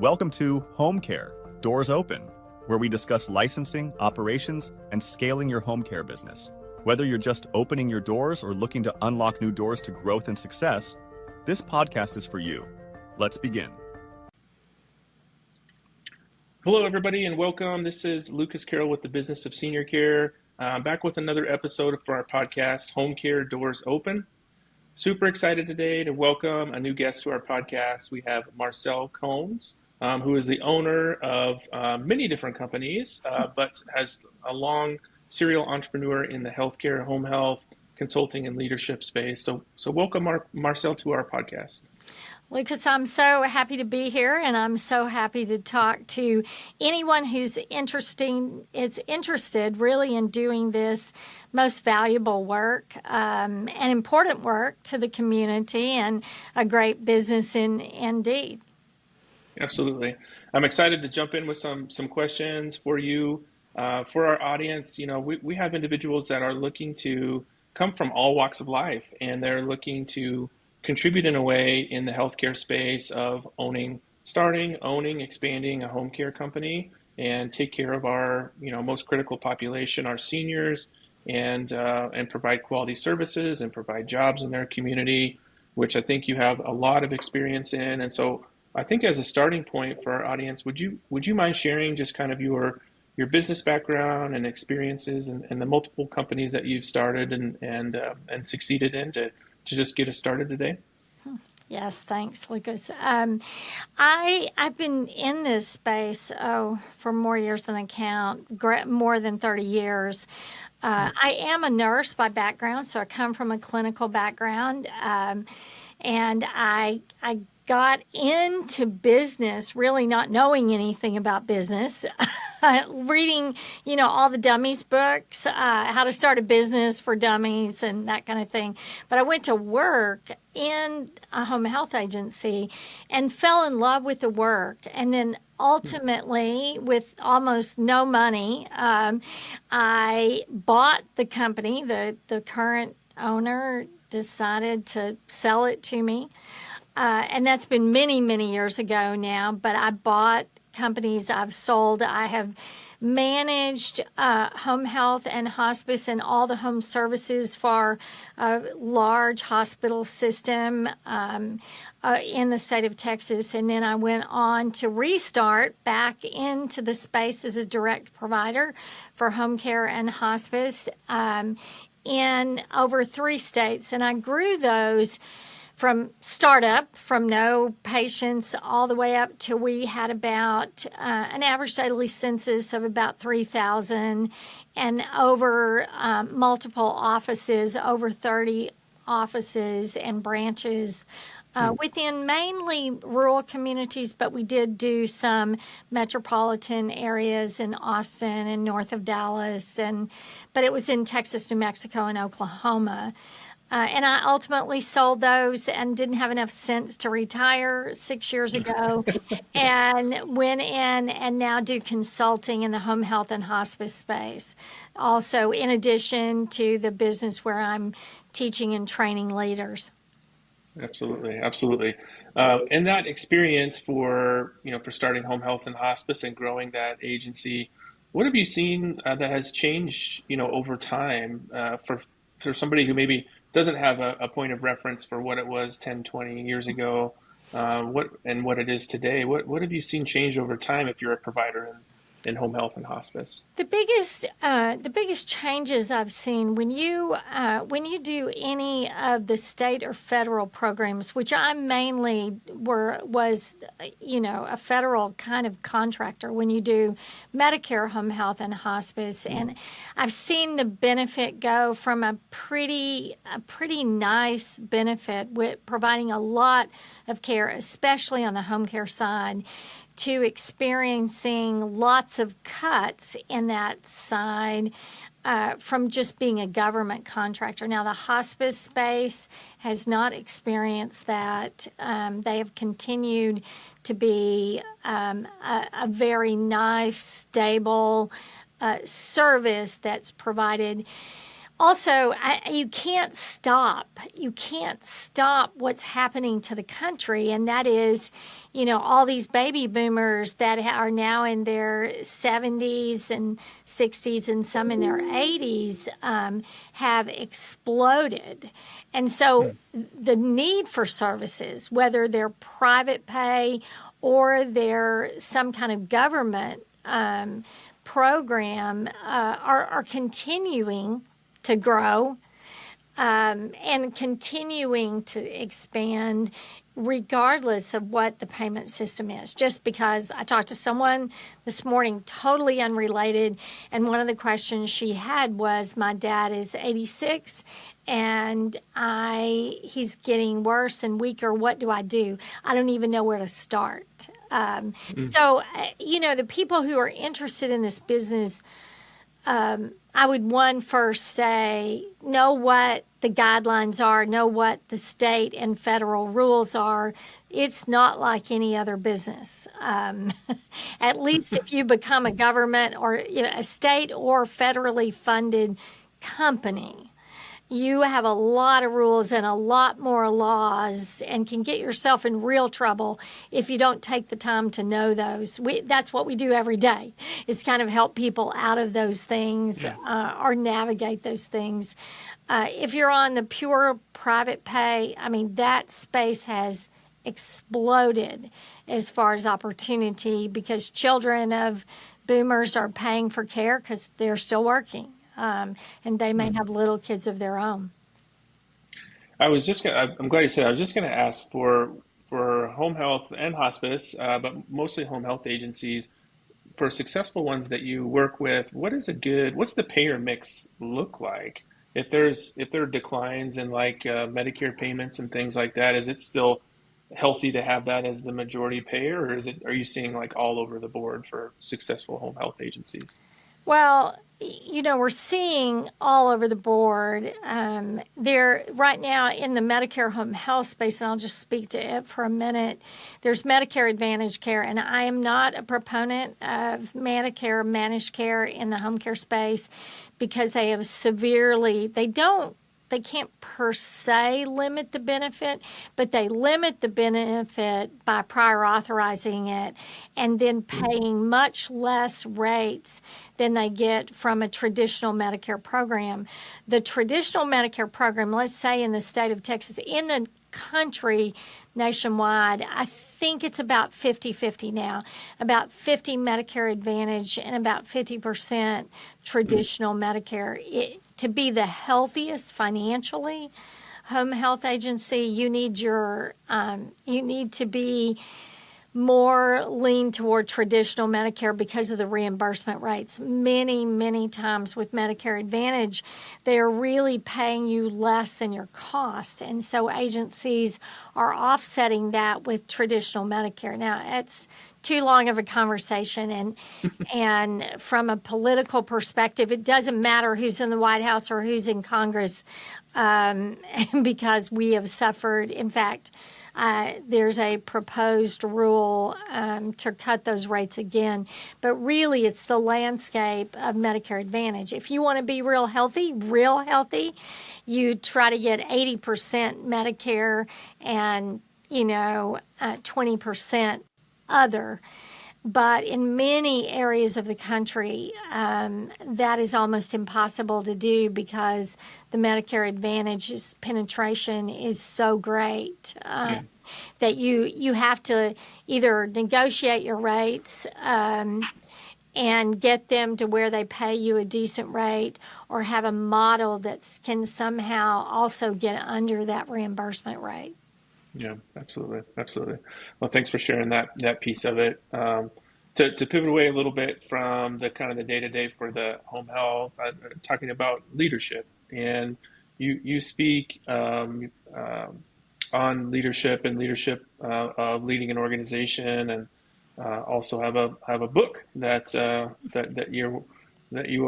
Welcome to Home Care, Doors Open, where we discuss licensing, operations, and scaling your home care business. Whether you're just opening your doors or looking to unlock new doors to growth and success, this podcast is for you. Let's begin. Hello, everybody, and welcome. This is Lucas Carroll with the Business of Senior Care, back with another episode for our podcast, Home Care, Doors Open. Super excited today to welcome a new guest to our podcast. We have Marcylle Combs, who is the owner of many different companies, but has a long serial entrepreneur in the healthcare, home health, consulting, and leadership space. So welcome, Marcylle, to our podcast. Lucas, I'm so happy to be here, and I'm so happy to talk to anyone who's interested really in doing this most valuable work and important work to the community, and a great business indeed. Absolutely. I'm excited to jump in with some questions for you, for our audience. You know, we have individuals that are looking to come from all walks of life, and they're looking to contribute in a way in the healthcare space of starting, expanding a home care company and take care of our, most critical population, our seniors, and provide quality services and provide jobs in their community, which I think you have a lot of experience in. And so I think as a starting point for our audience, would you mind sharing just kind of your business background and experiences and the multiple companies that you've started and succeeded in to just get us started today? Yes, thanks, Lucas. I've been in this space for more years than I count, more than 30 years. I am a nurse by background, so I come from a clinical background, and I got into business really not knowing anything about business, reading, all the dummies books, how to start a business for dummies and that kind of thing. But I went to work in a home health agency and fell in love with the work. And then ultimately, with almost no money, I bought the company. The current owner decided to sell it to me. And that's been many, many years ago now, but I bought companies, I've sold, I have managed home health and hospice and all the home services for a large hospital system in the state of Texas. And then I went on to restart back into the space as a direct provider for home care and hospice in over 3 states. And I grew those from startup, from no patients, all the way up to we had about an average daily census of about 3,000 and over multiple offices, over 30 offices and branches within mainly rural communities, but we did do some metropolitan areas in Austin and north of Dallas, but it was in Texas, New Mexico, and Oklahoma. And I ultimately sold those and didn't have enough sense to retire 6 years ago and went in and now do consulting in the home health and hospice space. Also, in addition to the business where I'm teaching and training leaders. Absolutely. And that experience for starting home health and hospice and growing that agency, what have you seen that has changed, over time for somebody who maybe doesn't have a point of reference for what it was 10, 20 years ago, what it is today? What have you seen change over time if you're a provider in home health and hospice? The biggest changes I've seen when you do any of the state or federal programs, which I mainly was a federal kind of contractor. When you do Medicare home health and hospice, and I've seen the benefit go from a pretty nice benefit with providing a lot of care, especially on the home care side, to experiencing lots of cuts in that side from just being a government contractor. Now, the hospice space has not experienced that. They have continued to be a very nice, stable service that's provided Also, you can't stop. You can't stop what's happening to the country, and that is, all these baby boomers that are now in their 70s and 60s and some in their 80s have exploded. And so the need for services, whether they're private pay or they're some kind of government program, are continuing to grow and continuing to expand regardless of what the payment system is. Just because I talked to someone this morning, totally unrelated, and one of the questions she had was, my dad is 86 and he's getting worse and weaker. What do I do? I don't even know where to start. So, the people who are interested in this business, I would first say, know what the guidelines are, know what the state and federal rules are. It's not like any other business. At least if you become a government or a state or federally funded company, you have a lot of rules and a lot more laws and can get yourself in real trouble if you don't take the time to know those. That's what we do every day, is kind of help people out of those things or navigate those things. If you're on the pure private pay, that space has exploded as far as opportunity because children of boomers are paying for care because they're still working. And they may have little kids of their own. I'm glad you said. I was just gonna ask for home health and hospice, but mostly home health agencies. For successful ones that you work with, what's the payer mix look like? If there are declines in Medicare payments and things like that, is it still healthy to have that as the majority payer, or are you seeing all over the board for successful home health agencies? Well, we're seeing all over the board. There right now in the Medicare home health space, and I'll just speak to it for a minute. There's Medicare Advantage care, and I am not a proponent of Medicare managed care in the home care space because they have they can't per se limit the benefit, but they limit the benefit by prior authorizing it and then paying much less rates than they get from a traditional Medicare program. The traditional Medicare program, let's say in the state of Texas, in the country nationwide, I think it's about 50-50 now, about 50 Medicare Advantage and about 50% traditional Medicare. To be the healthiest financially home health agency, you need to be more lean toward traditional Medicare because of the reimbursement rates. Many, many times with Medicare Advantage, they are really paying you less than your cost. And so agencies are offsetting that with traditional Medicare. Now, it's too long of a conversation. And from a political perspective, it doesn't matter who's in the White House or who's in Congress because we have suffered. In fact, there's a proposed rule to cut those rates again. But really, it's the landscape of Medicare Advantage. If you want to be real healthy, you try to get 80% Medicare and, 20% other. But in many areas of the country, that is almost impossible to do because the Medicare Advantage penetration is so great that you have to either negotiate your rates and get them to where they pay you a decent rate, or have a model that can somehow also get under that reimbursement rate. Yeah, absolutely. Absolutely. Well, thanks for sharing that piece of it. To pivot away a little bit from the kind of the day-to-day for the home health, talking about leadership, and you speak on leadership and leadership of leading an organization, and also have a book that you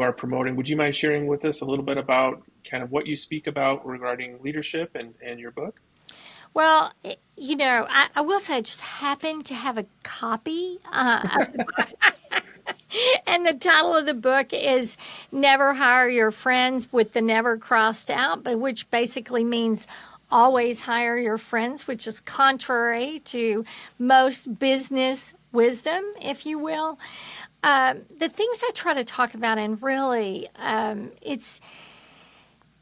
are promoting. Would you mind sharing with us a little bit about kind of what you speak about regarding leadership and your book? Well, I will say I just happen to have a copy of the book. And the title of the book is Never Hire Your Friends, with the never crossed out, but which basically means always hire your friends, which is contrary to most business wisdom, if you will. The things I try to talk about, and really,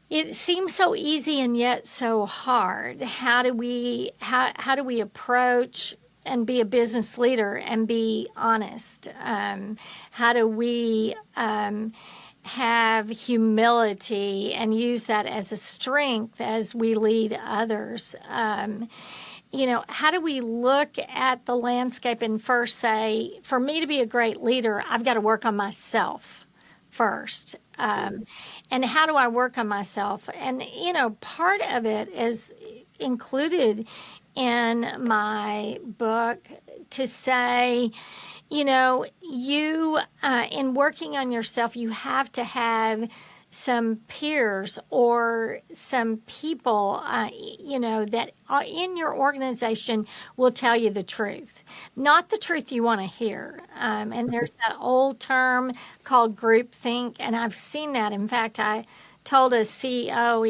it seems so easy and yet so hard. How do we approach and be a business leader and be honest? How do we have humility and use that as a strength as we lead others? How do we look at the landscape and first say, for me to be a great leader, I've got to work on myself first. And how do I work on myself? And, part of it is included in my book to say, you, in working on yourself, you have to have some peers or some people, that are in your organization will tell you the truth, not the truth you want to hear. And there's that old term called groupthink, and I've seen that. In fact, I told a CEO,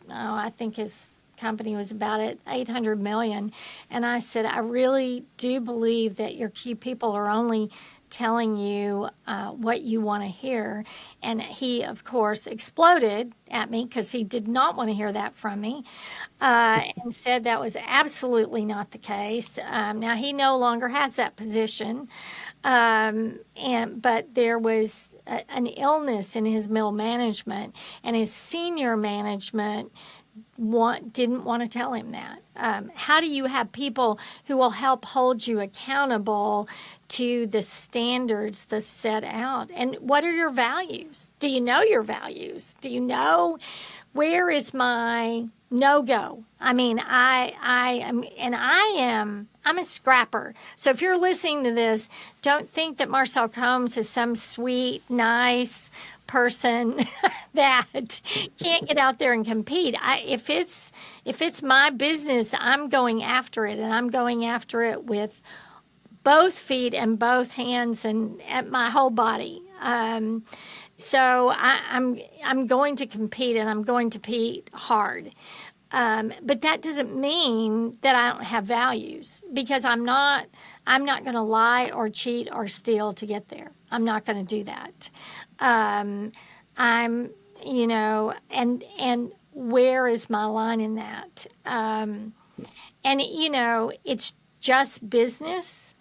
I think his company was about at 800 million, and I said, I really do believe that your key people are only telling you what you want to hear. And he, of course, exploded at me because he did not want to hear that from me, and said that was absolutely not the case. Now, he no longer has that position, but there was an illness in his middle management, and his senior management didn't want to tell him that. How do you have people who will help hold you accountable to the standards that's set out? And what are your values? Do you know your values? Do you know where is my no-go? I mean, I'm a scrapper. So if you're listening to this, don't think that Marcylle Combs is some sweet, nice person that can't get out there and compete. If it's my business, I'm going after it, and I'm going after it with both feet and both hands and at my whole body. So I'm going to compete, and I'm going to compete hard. But that doesn't mean that I don't have values, because I'm not going to lie or cheat or steal to get there. I'm not going to do that. And where is my line in that? It's just business.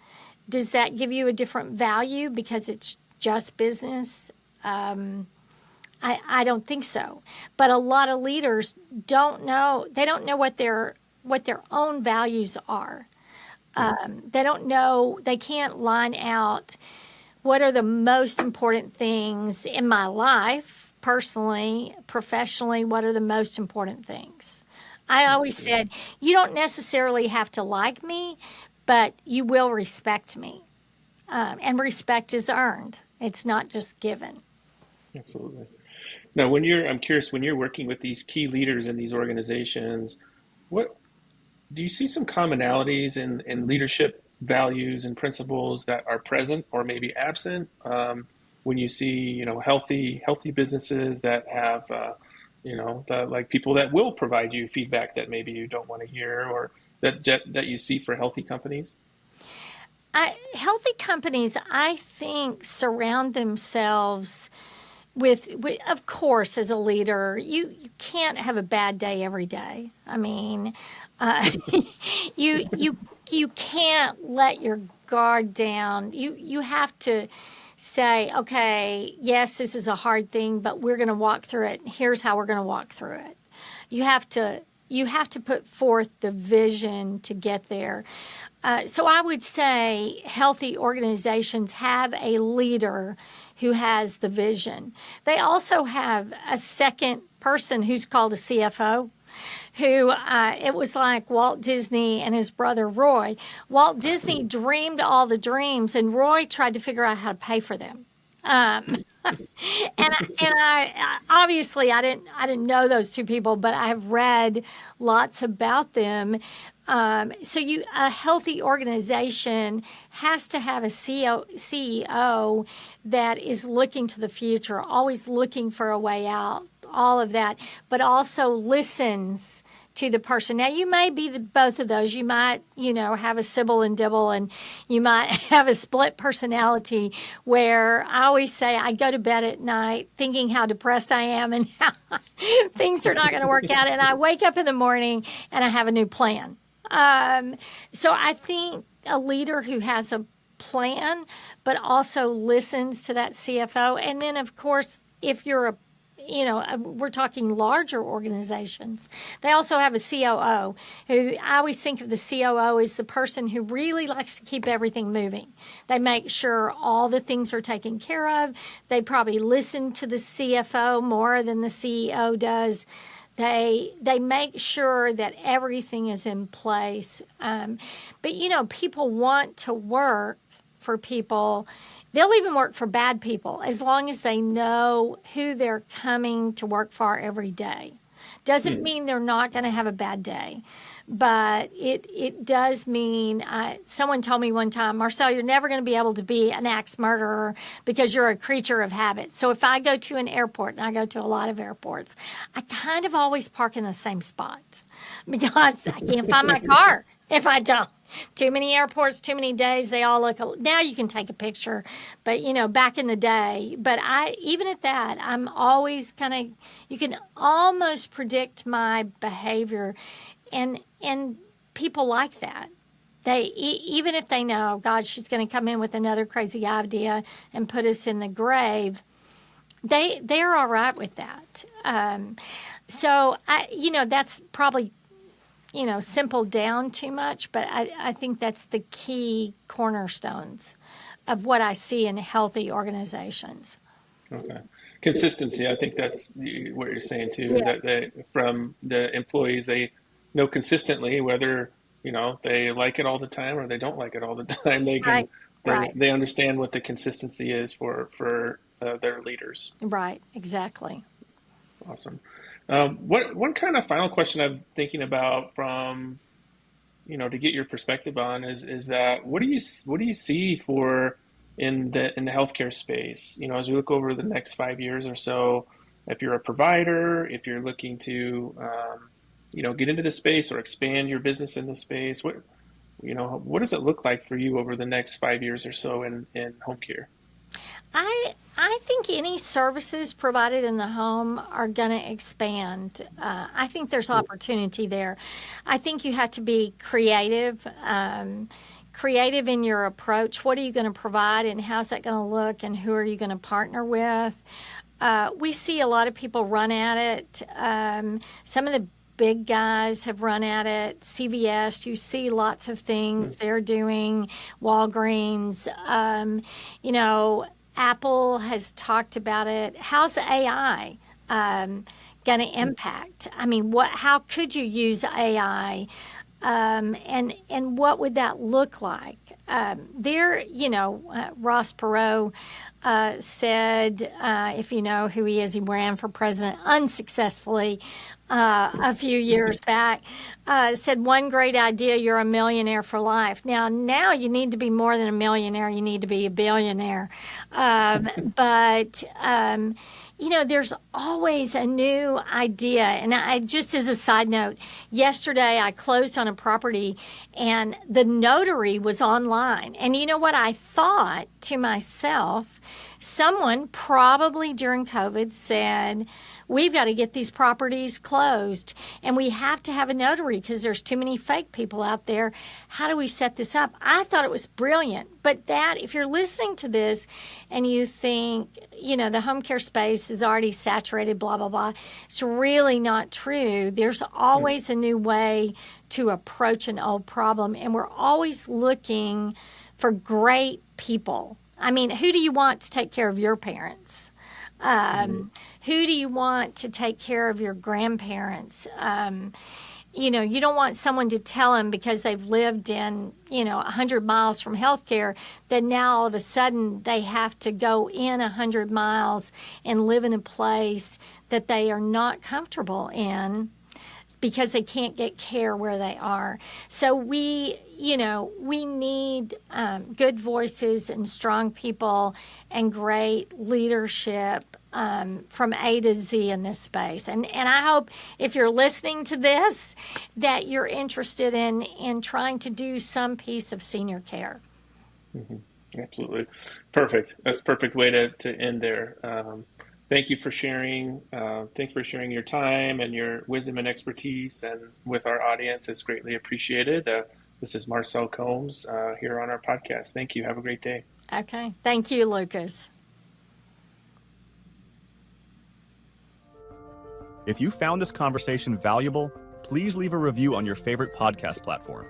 Does that give you a different value because it's just business? I don't think so. But a lot of leaders don't know. They don't know what their own values are. They don't know. They can't line out what are the most important things in my life, personally, professionally. What are the most important things? I always said, you don't necessarily have to like me, but you will respect me. And respect is earned. It's not just given. Absolutely. Now, I'm curious, when you're working with these key leaders in these organizations, what do you see some commonalities in leadership values and principles that are present or maybe absent when you see, healthy businesses that have, like people that will provide you feedback that maybe you don't want to hear, or that you see for healthy companies? Healthy companies, I think, surround themselves with, of course, as a leader, you can't have a bad day every day. I mean, you can't let your guard down. You have to say, okay, yes, this is a hard thing, but we're going to walk through it. Here's how we're going to walk through it. You have to put forth the vision to get there. So I would say healthy organizations have a leader who has the vision. They also have a second person who's called a CFO, who it was like Walt Disney and his brother Roy. Walt Disney dreamed all the dreams, and Roy tried to figure out how to pay for them. And I obviously I didn't know those two people, but I've read lots about them. A healthy organization has to have a CEO that is looking to the future, always looking for a way out, all of that, but also listens to the person. Now, you may be both of those. You might, have a Sybil and Dibble, and you might have a split personality where I always say I go to bed at night thinking how depressed I am and how things are not going to work out. And I wake up in the morning and I have a new plan. So I think a leader who has a plan, but also listens to that CFO. And then, of course, if you're we're talking larger organizations. They also have a COO, who I always think of the COO as the person who really likes to keep everything moving. They make sure all the things are taken care of. They probably listen to the CFO more than the CEO does. They make sure that everything is in place. But people want to work for people. They'll even work for bad people as long as they know who they're coming to work for every day. Doesn't mean they're not going to have a bad day, but it does mean, someone told me one time, Marcylle, you're never going to be able to be an axe murderer because you're a creature of habit. So if I go to an airport, and I go to a lot of airports, I kind of always park in the same spot because I can't find my car if I don't. Too many airports, too many days, they all look, now you can take a picture, but back in the day, but even at that, I'm always you can almost predict my behavior, and people like that. They, even if they know, God, she's going to come in with another crazy idea and put us in the grave, they're all right with that. So that's probably simple down too much, but I think that's the key cornerstones of what I see in healthy organizations. Okay. Consistency, I think that's what you're saying too, is that from the employees, they know consistently whether, they like it all the time or they don't like it all the time. They can, they understand what the consistency is for their leaders. Right, exactly. Awesome. One kind of final question I'm thinking about from, to get your perspective on is that what do you see for in the healthcare space? As we look over the next 5 years or so, if you're a provider, if you're looking to, get into the space or expand your business in the space, what does it look like for you over the next 5 years or so in home care? I think any services provided in the home are going to expand. I think there's opportunity there. I think you have to be creative in your approach. What are you going to provide, and how's that going to look, and who are you going to partner with? We see a lot of people run at it. Some of the big guys have run at it. CVS, you see lots of things they're doing. Walgreens, Apple has talked about it. How's AI going to impact? I mean, how could you use AI, and what would that look like? Ross Perot said, if you know who he is, he ran for president unsuccessfully a few years back, said, one great idea, you're a millionaire for life. Now you need to be more than a millionaire. You need to be a billionaire. But there's always a new idea. And I just as a side note, yesterday I closed on a property and the notary was online. And you know what? I thought to myself, someone probably during COVID said, we've got to get these properties closed and we have to have a notary because there's too many fake people out there. How do we set this up? I thought it was brilliant. But if you're listening to this and you think, the home care space is already saturated, blah, blah, blah, it's really not true. There's always a new way to approach an old problem, and we're always looking for great people. I mean, who do you want to take care of your parents? Who do you want to take care of your grandparents? You don't want someone to tell them because they've lived in, 100 miles from healthcare, that now all of a sudden they have to go in 100 miles and live in a place that they are not comfortable in. because they can't get care where they are. So we need good voices and strong people and great leadership from A to Z in this space. And I hope if you're listening to this that you're interested in trying to do some piece of senior care. Mm-hmm. Absolutely. Perfect. That's a perfect way to end there. Thank you for sharing. Thanks for sharing your time and your wisdom and expertise, and with our audience. It's greatly appreciated. This is Marcylle Combs here on our podcast. Thank you. Have a great day. Okay. Thank you, Lucas. If you found this conversation valuable, please leave a review on your favorite podcast platform.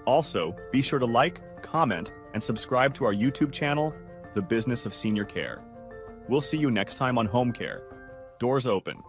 Also, be sure to like, comment, and subscribe to our YouTube channel, The Business of Senior Care. We'll see you next time on Home Care. Doors open.